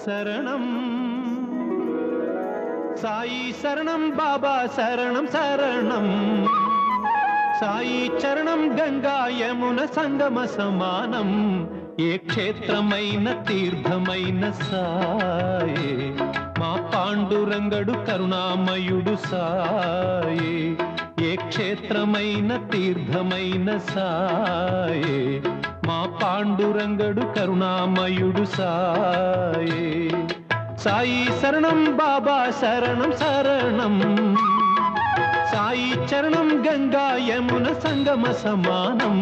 శరణం సాయి శరణం బాబా శరణం శరణం సాయి చరణం గంగా యమున సంగమ సమానం ఏ క్షేత్రమైన తీర్థమైన సాయే మా పాండురంగడు కరుణామయుడు సాయే ఏ క్షేత్రమైన తీర్థమైన సాయే మా పాండురంగడు కరుణామయుడు సాయే సాయి శరణం బాబా శరణం శరణం సాయి చరణం గంగా యమున సంగమ సమానం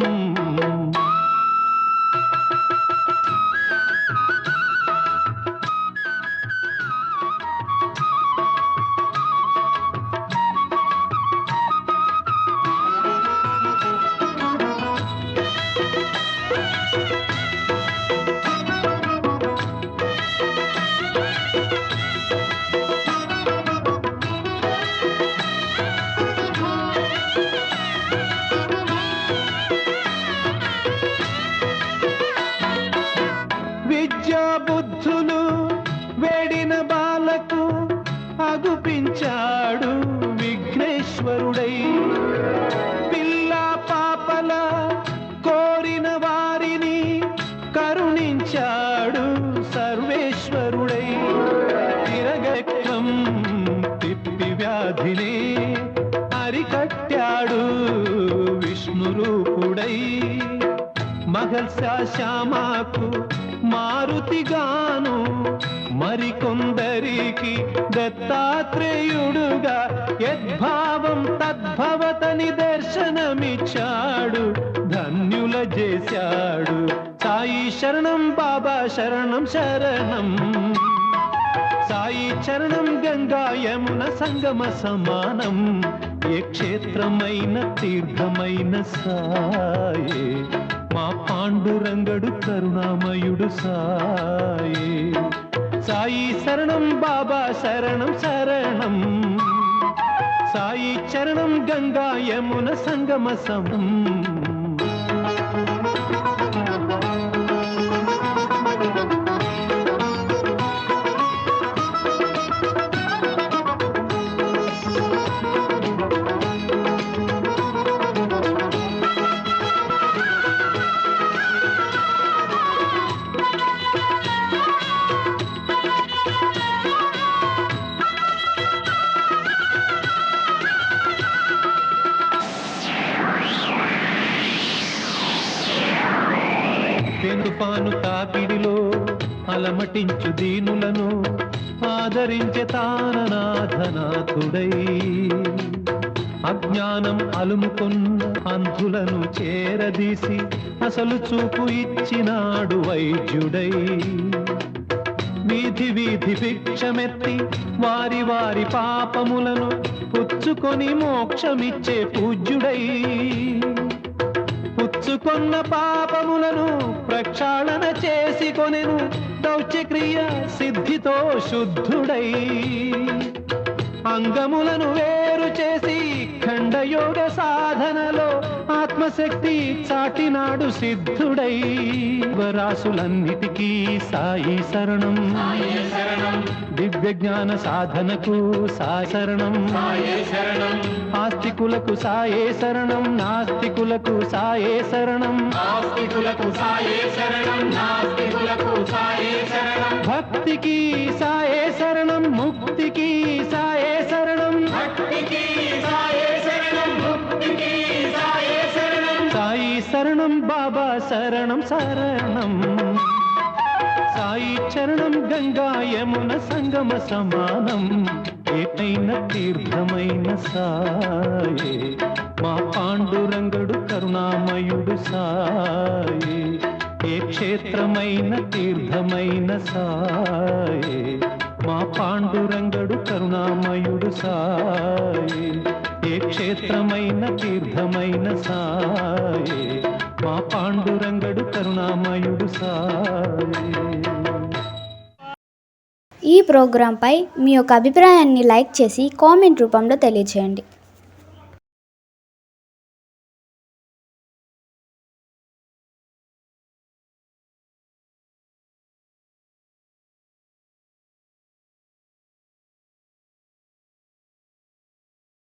బుద్ధులు వేడిన బాలకు అగుపించాడు విఘ్నేశ్వరుడై పిల్ల పాపల కోరిన వారిని కరుణించాడు సర్వేశ్వరుడై తిరగక్రం తిప్పి వ్యాధిని అరికట్టాడు విష్ణు రూపుడై మహర్షి శ్యామకు మారుతిగాను మరికొందరికి దత్తాత్రేయుడుగా యద్భావం తద్భవతని దర్శనమిచ్చాడు ధన్యుల చేశాడు సాయి శరణం బాబా శరణం శరణం సాయి చరణం గంగా యమున సంగమ సమానం ఏ క్షేత్రమైన తీర్థమైన సాయే మా పాండురంగడు కరుణామయుడు సాయే సాయి శరణం బాబా శరణం శరణం సాయి చరణం గంగా యమున సంగమ సమం తుఫాను తాకిడిలో అలమటించు దీనులను ఆదరించే తాననాథనాథుడై అజ్ఞానం అలుముకున్న అంధులను చేరదీసి అసలు చూపు ఇచ్చినాడు వైద్యుడై వీధి వీధి భిక్షమెత్తి వారి వారి పాపములను పుచ్చుకొని మోక్షమిచ్చే పూజ్యుడై పుచ్చుకొన్న పాపములను ప్రక్షాళన చేసి కొనెను దౌత్యక్రియ సిద్ధితో శుద్ధుడై అంగములను వేరు చేసి ఖండయోగ సాధనలో ఆత్మశక్తి చాటినాడు సిద్ధుడై వరాసులన్నిటికీ సాయి శరణం దివ్య జ్ఞాన సాధనకు సాయి శరణం ఆస్తికులకు సాయే శరణం నాస్తికులకు సాయే శరణం భక్తికి సాయే శరణం ముక్తికి సాయే శరణం సాయి శరణం బాబా శరణం శరణం సాయి చరణం గంగా యమున సంగమ సమానం ఏకైన తీర్థమైన సాయే మా పాండురంగడు కరుణామయుడు సాయే ఏ క్షేత్రమైన తీర్థమైన సాయే మా పాండురంగడు కరుణామయుడు సాయే ఏ క్షేత్రమైన తీర్థమైన సాయే మా పాండురంగడు కరుణామయుడు సాయే. ఈ ప్రోగ్రాంపై మీ యొక్క అభిప్రాయాన్ని లైక్ చేసి కామెంట్ రూపంలో తెలియజేయండి.